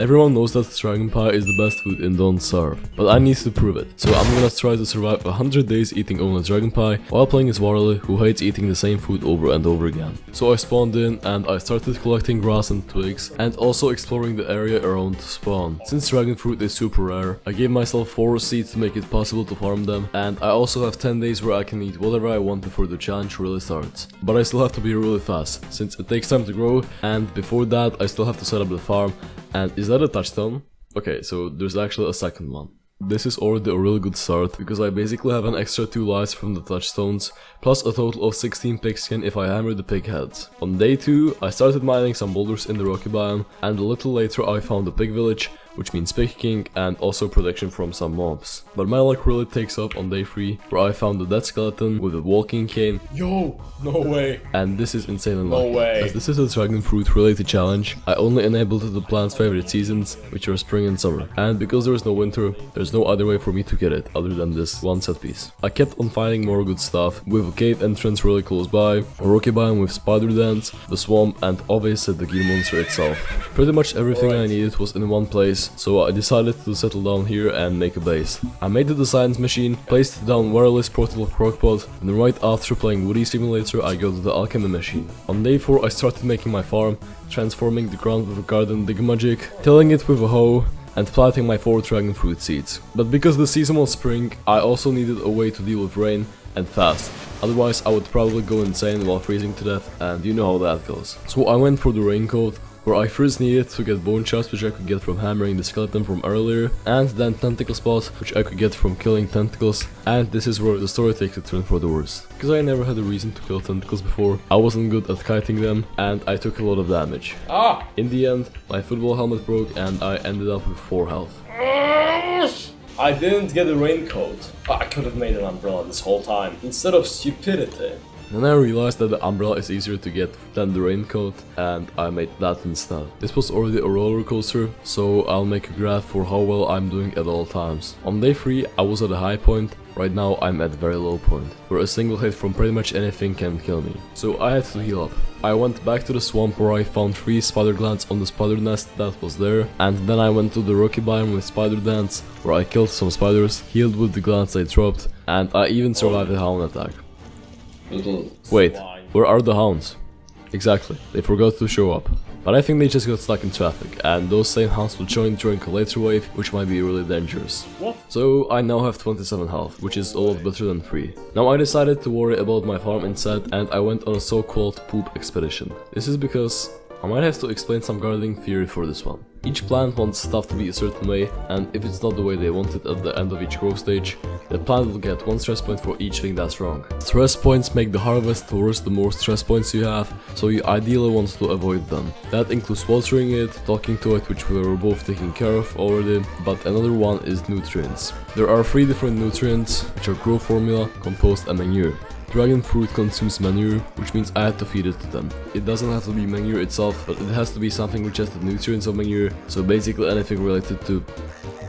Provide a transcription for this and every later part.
Everyone knows that dragon pie is the best food in Don't Starve, but I need to prove it. So I'm gonna try to survive 100 days eating only dragon pie while playing as Boreal, who hates eating the same food over and over again. So I spawned in and I started collecting grass and twigs and also exploring the area around the spawn. Since dragon fruit is super rare, I gave myself 4 seeds to make it possible to farm them, and I also have 10 days where I can eat whatever I want before the challenge really starts. But I still have to be really fast, since it takes time to grow, and before that I still have to set up the farm. And is that a touchstone? Okay, so there's actually a second one. This is already a really good start, because I basically have an extra 2 lives from the touchstones, plus a total of 16 pigskin if I hammer the pig heads. On day 2, I started mining some boulders in the rocky biome, and a little later I found a pig village, which means pig king and also protection from some mobs. But my luck really takes up on day 3, where I found a dead skeleton with a walking cane. Yo, no way. And this is insanely lucky. No way. As this is a dragon fruit related challenge, I only enabled the plant's favorite seasons, which are spring and summer. And because there is no winter, there's no other way for me to get it other than this one set piece. I kept on finding more good stuff, with a cave entrance really close by, a rocky biome with spider dens, the swamp, and obviously the gear monster itself. Pretty much everything I needed was in one place, so I decided to settle down here and make a base. I made the science machine, placed down wireless portable crockpot, and right after playing Woody Simulator I go to the alchemy machine. On day 4 I started making my farm, transforming the ground with a garden digmagic, tilling it with a hoe, and planting my 4 dragon fruit seeds. But because the season was spring, I also needed a way to deal with rain and fast. Otherwise I would probably go insane while freezing to death, and you know how that goes. So I went for the raincoat, where I first needed to get bone shards, which I could get from hammering the skeleton from earlier, and then tentacle spots, which I could get from killing tentacles, and this is where the story takes a turn for the worse. Because I never had a reason to kill tentacles before, I wasn't good at kiting them, and I took a lot of damage. In the end, my football helmet broke and I ended up with 4 health. I didn't get a raincoat. I could have made an umbrella this whole time, instead of stupidity. Then I realized that the umbrella is easier to get than the raincoat, and I made that instead. This was already a roller coaster, so I'll make a graph for how well I'm doing at all times. On day 3 I was at a high point, right now I'm at a very low point, where a single hit from pretty much anything can kill me. So I had to heal up. I went back to the swamp where I found 3 spider glands on the spider nest that was there, and then I went to the rocky biome with spider dance, where I killed some spiders, healed with the glands they dropped, and I even survived a hound attack. Wait, where are the hounds? Exactly, they forgot to show up. But I think they just got stuck in traffic, and those same hounds will join during a later wave, which might be really dangerous. What? So I now have 27 health, which is a lot better than 3. Now I decided to worry about my farm instead, and I went on a so-called poop expedition. This is because I might have to explain some gardening theory for this one. Each plant wants stuff to be a certain way, and if it's not the way they want it at the end of each growth stage, the plant will get 1 stress point for each thing that's wrong. Stress points make the harvest worse the more stress points you have, so you ideally want to avoid them. That includes watering it, talking to it, which we were both taking care of already, but another one is nutrients. There are 3 different nutrients, which are growth formula, compost and manure. Dragon fruit consumes manure, which means I had to feed it to them. It doesn't have to be manure itself, but it has to be something which has the nutrients of manure, so basically anything related to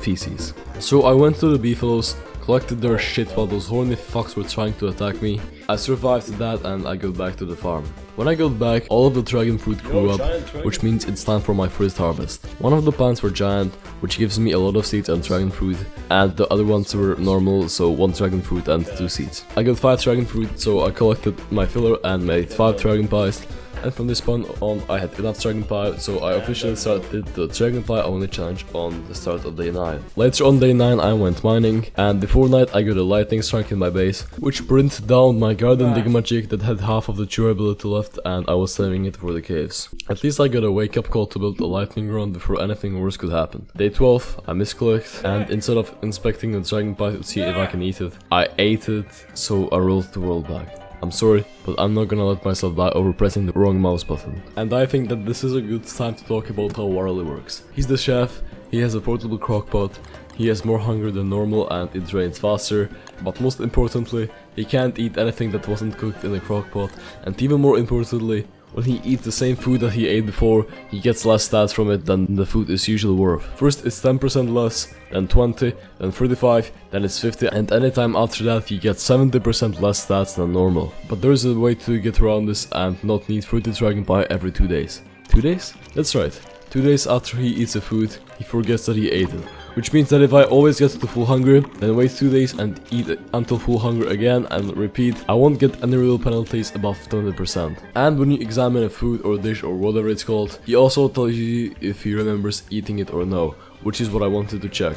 feces. So I went to the beefaloes, collected their shit while those horny fucks were trying to attack me. I survived that and I got back to the farm. When I got back, all of the dragon fruit grew up, which means it's time for my first harvest. One of the plants were giant, which gives me a lot of seeds and dragon fruit, and the other ones were normal, so 1 dragon fruit and 2 seeds. I got 5 dragon fruit, so I collected my filler and made 5 dragon pies. And from this point on I had enough dragon pie, so I officially started the dragon pie only challenge on the start of day 9. Later on day 9 I went mining, and before night I got a lightning strike in my base, which burnt down my garden digmagic that had half of the durability left, and I was saving it for the caves. At least I got a wake up call to build a lightning rod before anything worse could happen. Day 12 I misclicked, and instead of inspecting the dragon pie to see if I can eat it, I ate it, so I rolled the world back. I'm sorry, but I'm not gonna let myself die over pressing the wrong mouse button. And I think that this is a good time to talk about how Boreal works. He's the chef, he has a portable crockpot, he has more hunger than normal and it drains faster, but most importantly, he can't eat anything that wasn't cooked in a crockpot, and even more importantly, when he eats the same food that he ate before, he gets less stats from it than the food is usually worth. First it's 10% less, then 20, then 35, then it's 50, and anytime after that he gets 70% less stats than normal. But there is a way to get around this and not need fruity dragon pie every 2 days. 2 days? That's right. 2 days after he eats the food, he forgets that he ate it. Which means that if I always get to full hunger, then wait 2 days and eat it until full hunger again and repeat, I won't get any real penalties above 20%. And when you examine a food or dish or whatever it's called, he also tells you if he remembers eating it or no, which is what I wanted to check.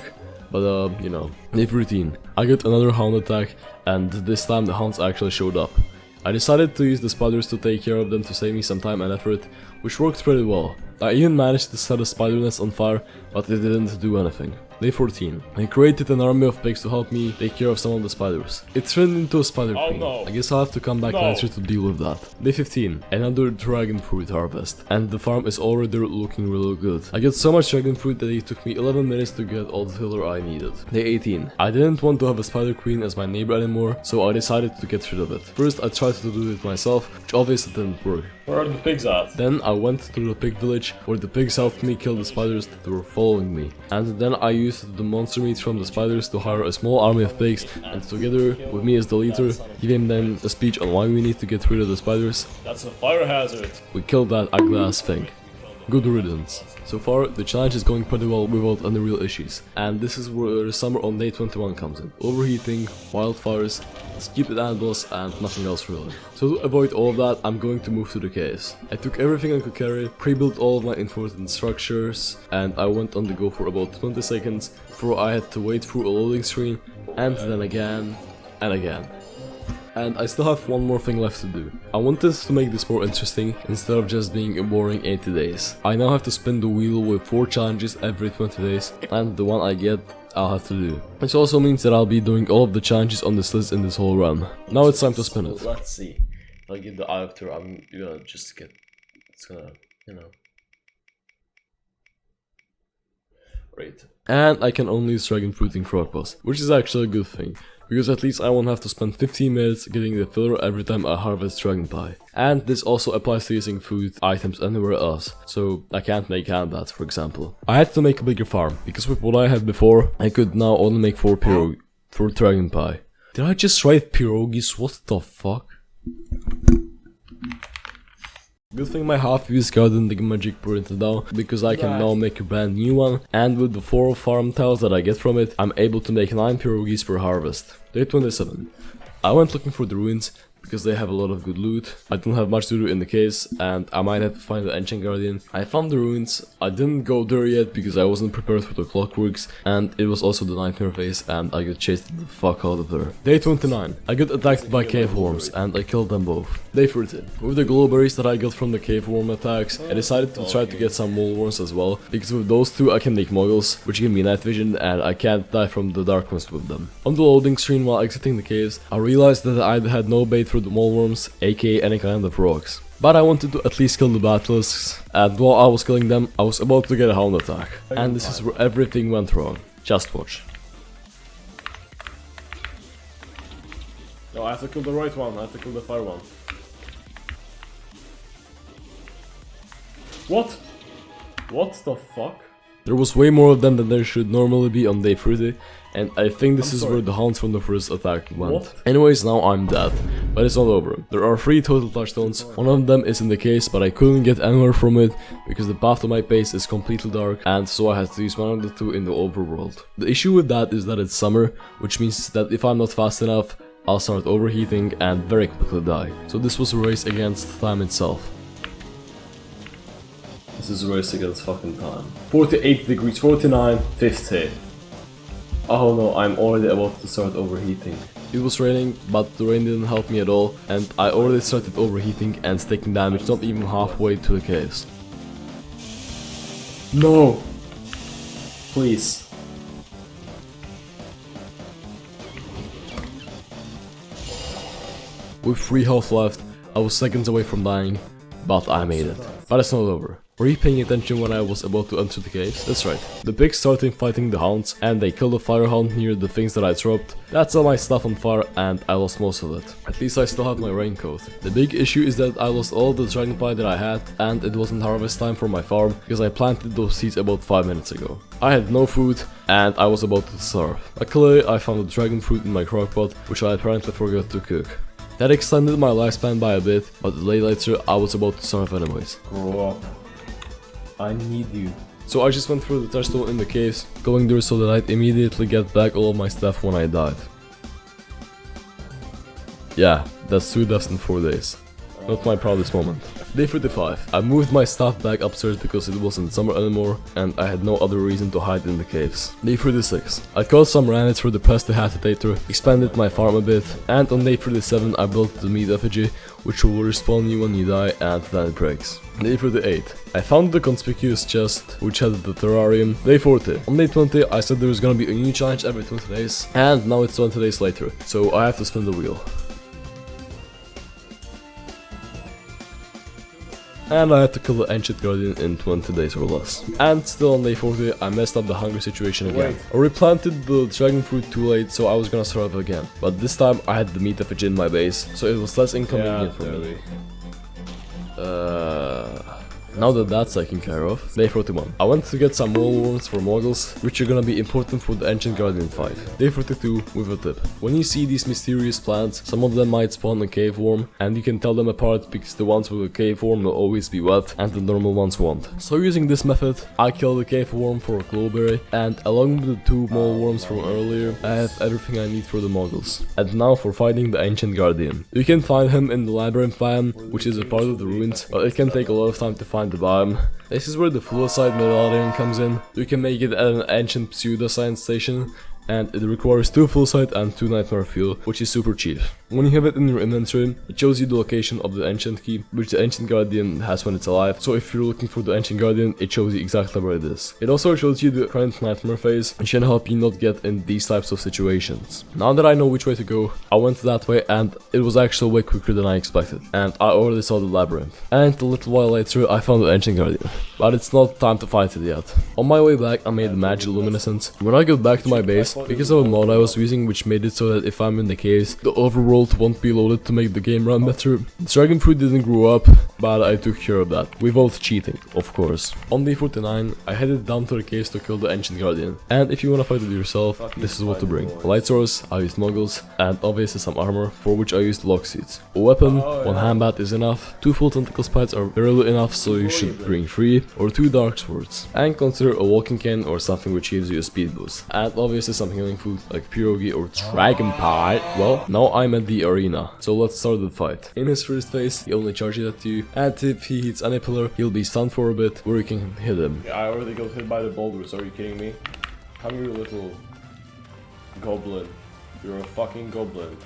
But you know, if routine. I get another hound attack, and this time the hounds actually showed up. I decided to use the spiders to take care of them to save me some time and effort, which worked pretty well. I even managed to set a spider nest on fire, but it didn't do anything. Day 14. I created an army of pigs to help me take care of some of the spiders. It turned into a spider queen. No. I guess I'll have to come back later to deal with that. Day 15. Another dragon fruit harvest. And the farm is already looking really good. I got so much dragon fruit that it took me 11 minutes to get all the filler I needed. Day 18. I didn't want to have a spider queen as my neighbor anymore, so I decided to get rid of it. First I tried to do it myself, which obviously didn't work. Where are the pigs at? Then I went to the pig village, where the pigs helped me kill the spiders that were following me. And then I used the monster meat from the spiders to hire a small army of pigs, and together with me as the leader, giving them a speech on why we need to get rid of the spiders. That's a fire hazard. We killed that ugly ass thing. Good riddance. So far, the challenge is going pretty well without any real issues. And this is where the summer on day 21 comes in. Overheating, wildfires, stupid animals, and nothing else really. So to avoid all of that, I'm going to move to the caves. I took everything I could carry, pre-built all of my important structures, and I went on the go for about 20 seconds before I had to wait through a loading screen, and then again, and again. And I still have one more thing left to do. I wanted to make this more interesting instead of just being a boring 80 days. I now have to spin the wheel with 4 challenges every 20 days, and the one I get, I'll have to do. Which also means that I'll be doing all of the challenges on this list in this whole run. Now it's time to spin it. Let's see. If I give the eye after, I'm gonna just get... It's gonna, you know... Great. And I can only use dragon fruit in crockpots, which is actually a good thing. Because at least I won't have to spend 15 minutes getting the filler every time I harvest dragonpie. And this also applies to using food items anywhere else, so I can't make hand bats, for example. I had to make a bigger farm, because with what I had before, I could now only make 4 dragonpie. Did I just write pierogies? What the fuck? Good thing my half-used garden magic printed down, because I can now make a brand new one, and with the 4 farm tiles that I get from it, I'm able to make 9 pierogies per harvest. Day 27. I went looking for the ruins, because they have a lot of good loot. I don't have much to do in the caves, and I might have to find the ancient guardian. I found the ruins. I didn't go there yet because I wasn't prepared for the clockworks, and it was also the nightmare phase, and I got chased the fuck out of there. Day 29. I got attacked by cave worms, and I killed them both. Day 30. With the glowberries that I got from the cave worm attacks, I decided to try to get some mole worms as well, because with those 2 I can make moggles, which give me night vision, and I can't die from the darkness with them. On the loading screen while exiting the caves, I realized that I had no bait for the mole worms, aka any kind of rocks. But I wanted to at least kill the basilisks, and while I was killing them, I was about to get a hound attack. And this is where everything went wrong. Just watch. No, I have to kill the right one, I have to kill the fire one. What? What the fuck? There was way more of them than there should normally be on day 30, and I think this is where the hounds from the first attack went. What? Anyways, now I'm dead, but it's not over. There are 3 total touchstones. One of them is in the case, but I couldn't get anywhere from it because the path to my base is completely dark, and so I had to use one of the 2 in the overworld. The issue with that is that it's summer, which means that if I'm not fast enough, I'll start overheating and very quickly die. So this was a race against time itself. This is a race against fucking time. 48 degrees, 49, 50. Oh no, I'm already about to start overheating. It was raining, but the rain didn't help me at all, and I already started overheating and taking damage not even halfway to the caves. No! Please. With 3 health left, I was seconds away from dying, but I made it. But it's not over. Were you paying attention when I was about to enter the caves? That's right. The pigs started fighting the hounds, and they killed the firehound near the things that I dropped. That's all my stuff on fire, and I lost most of it. At least I still have my raincoat. The big issue is that I lost all the dragonpie that I had, and it wasn't harvest time for my farm, because I planted those seeds about 5 minutes ago. I had no food, and I was about to starve. Luckily, I found a dragon fruit in my crockpot, which I apparently forgot to cook. That extended my lifespan by a bit, but later I was about to starve anyways. Grow up. I need you. So I just went through the touchstone in the caves, going there so that I'd immediately get back all of my stuff when I died. Yeah, that's 2 deaths in 4 days. Not my proudest moment. Day 35. I moved my stuff back upstairs because it wasn't summer anymore and I had no other reason to hide in the caves. Day 36. I caught some ranites for the prestidigitator, expanded my farm a bit, and on day 37 I built the meat effigy, which will respawn you when you die and then it breaks. Day 38. I found the conspicuous chest, which had the terrarium. Day 40. On day 20 I said there was gonna be a new challenge every 20 days, and now it's 20 days later, so I have to spin the wheel. And I had to kill the Ancient Guardian in 20 days or less. And still on day 40, I messed up the hunger situation again. I replanted the dragon fruit too late, so I was gonna start up again. But this time I had the meat effigy in my base, so it was less inconvenient for me. Now that that's taken care of, day 41. I went to get some wallworms for moggles, which are gonna be important for the Ancient Guardian fight. Day 42 with a tip. When you see these mysterious plants, some of them might spawn a cave worm, and you can tell them apart because the ones with a cave worm will always be wet and the normal ones won't. So using this method, I killed the cave worm for a glowberry, and along with the 2 mole worms from earlier, I have everything I need for the moggles. And now for fighting the Ancient Guardian. You can find him in the labyrinth biome, which is a part of the ruins, but it can take a lot of time to find the biome. This is where the fluorescent medallion comes in. You can make it at an ancient pseudoscience station, and it requires 2 fluorescent and 2 nightmare fuel, which is super cheap. When you have it in your inventory, it shows you the location of the ancient key, which the Ancient Guardian has when it's alive, so if you're looking for the Ancient Guardian, it shows you exactly where it is. It also shows you the current nightmare phase, which can help you not get in these types of situations. Now that I know which way to go, I went that way and it was actually way quicker than I expected, and I already saw the labyrinth. And a little while later, I found the Ancient Guardian, but it's not time to fight it yet. On my way back, I made the magic luminescence. When I got back to my base, because of a mod I was using which made it so that if I'm in the caves, the overworld won't be loaded to make the game run better. The dragon fruit didn't grow up, but I took care of that, without cheating, of course. On day 49, I headed down to the caves to kill the Ancient Guardian, and if you wanna fight it yourself, this is what to bring. A light source, I used moggles, and obviously some armor, for which I used lock seeds. A weapon, 1 handbat is enough, 2 full tentacle spikes are barely enough, so you should bring 3, or 2 dark swords. And consider a walking cane or something which gives you a speed boost. And obviously some healing food like pierogi or dragonpie. Well, now I'm at the arena, so let's start the fight. In his first phase, he only charges at you, and if he hits any pillar, he'll be stunned for a bit, where you can hit him. Yeah, I already got hit by the boulders, are you kidding me? Come here, little goblin. You're a fucking goblin.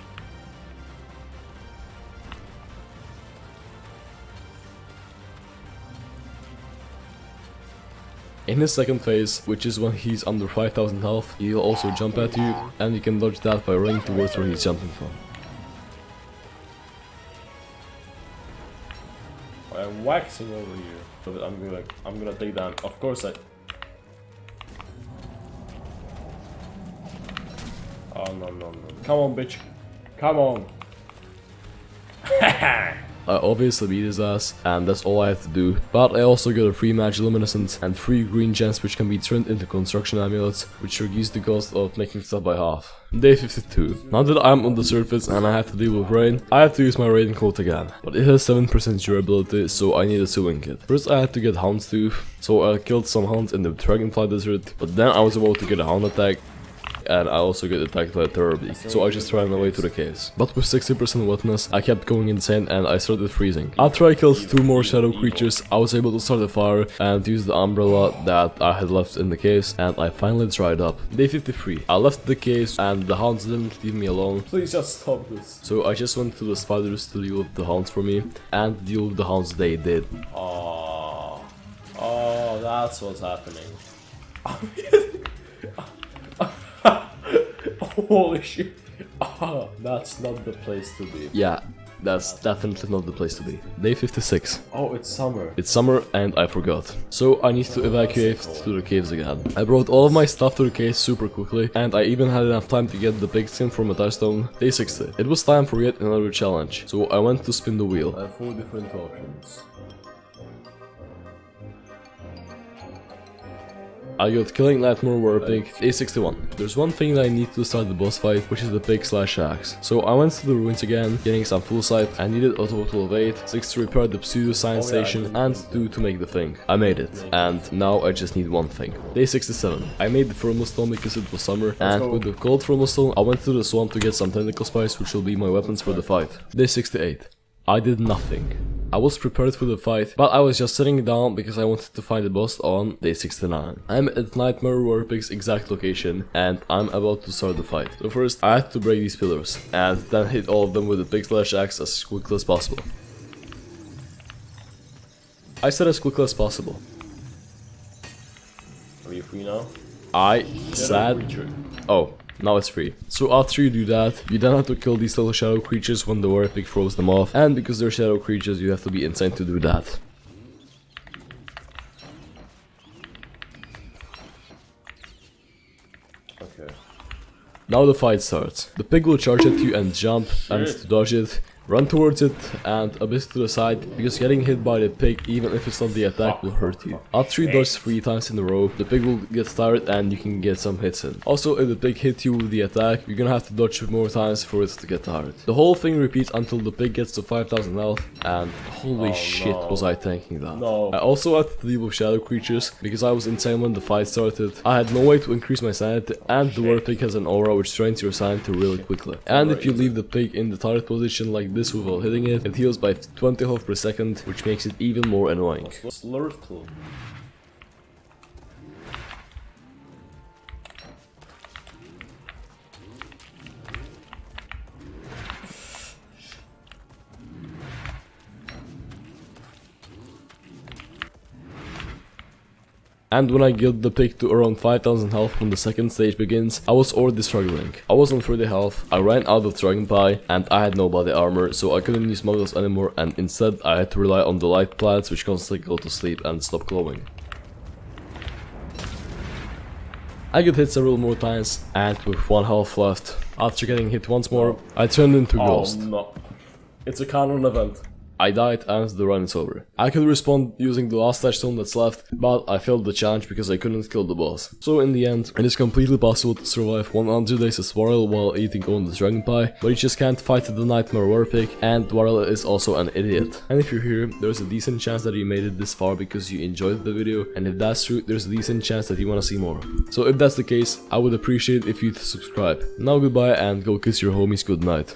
In his second phase, which is when he's under 5000 health, he'll also jump at you, and you can dodge that by running towards where he's jumping from. I'm waxing over here. But I'm gonna take down. Of course I. Oh no. Come on, bitch. Come on. I obviously beat his ass, and that's all I have to do, but I also got a free magic luminescence and 3 green gems which can be turned into construction amulets, which reduce the cost of making stuff by half. Day 52. Now that I'm on the surface and I have to deal with Raine, I have to use my Raiden coat again, but it has 7% durability, so I need a sewing kit. First I had to get Houndstooth, so I killed some hounds in the Dragonfly Desert, but then I was about to get a hound attack, and I also get attacked by a terror beast, so I just ran away to the caves. But with 60% wetness, I kept going insane and I started freezing. After I killed 2 more shadow creatures, I was able to start a fire and use the umbrella that I had left in the caves, and I finally dried up. Day 53. I left the caves and the hounds didn't leave me alone. Please just stop this. So I just went to the spiders to deal with the hounds for me, and deal with the hounds they did. Oh, that's what's happening. Holy shit. That's not the place to be. Yeah, that's definitely not the place to be. Day 56. Oh, it's summer. It's summer and I forgot. So I need to evacuate to the caves again. I brought all of my stuff to the caves super quickly, and I even had enough time to get the pigskin from a touchstone. Day 60. It was time for yet another challenge, so I went to spin the wheel. I have 4 different options. I got killing Nightmare Warpig, day 61. There's one thing that I need to start the boss fight, which is the pig/axe. So I went to the ruins again, getting some full sight. I needed a total of 8, 6 to repair the pseudo science station, and 2 to make the thing. I made it, and now I just need one thing. Day 67. I made the Thermostone because it was summer, and with the cold Thermostone, I went to the swamp to get some tentacle spice, which will be my weapons for the fight. Day 68. I did nothing. I was prepared for the fight, but I was just sitting down because I wanted to find the boss on day 69. I'm at Nightmare Warpig's exact location, and I'm about to start the fight. So first, I had to break these pillars, and then hit all of them with the pig/axe as quickly as possible. I said as quickly as possible. Are you free now? I said... Oh. Now it's free. So after you do that, you then have to kill these little shadow creatures when the Warpig throws them off, and because they're shadow creatures, you have to be insane to do that. Okay. Now the fight starts. The pig will charge at you and jump, and to dodge it, run towards it and a bit to the side, because getting hit by the pig, even if it's not the attack, will hurt you. After you dodge 3 times in a row, the pig will get tired and you can get some hits in. Also, if the pig hits you with the attack, you're gonna have to dodge more times for it to get tired. The whole thing repeats until the pig gets to 5000 health, and holy shit was I tanking that. I also had to deal with shadow creatures, because I was insane when the fight started. I had no way to increase my sanity, and the Warpig has an aura which drains your sanity really quickly. And if you leave the pig in the tired position like this without hitting it, it heals by 20 health per second, which makes it even more annoying. And when I get the pig to around 5000 health when the second stage begins, I was already struggling. I was on 30 health, I ran out of dragonpie, and I had no body armor, so I couldn't use muggles anymore, and instead I had to rely on the light plants, which constantly go to sleep and stop glowing. I got hit several more times, and with 1 health left, after getting hit once more, I turned into Ghost. No. It's a canon event. I died and the run is over. I could respawn using the last touchstone that's left, but I failed the challenge because I couldn't kill the boss. So in the end, it is completely possible to survive 100 days as Boreal while eating only dragonpie, but you just can't fight the Nightmare Warpig, and Boreal is also an idiot. And if you're here, there's a decent chance that you made it this far because you enjoyed the video, and if that's true, there's a decent chance that you wanna see more. So if that's the case, I would appreciate if you'd subscribe. Now goodbye and go kiss your homies goodnight.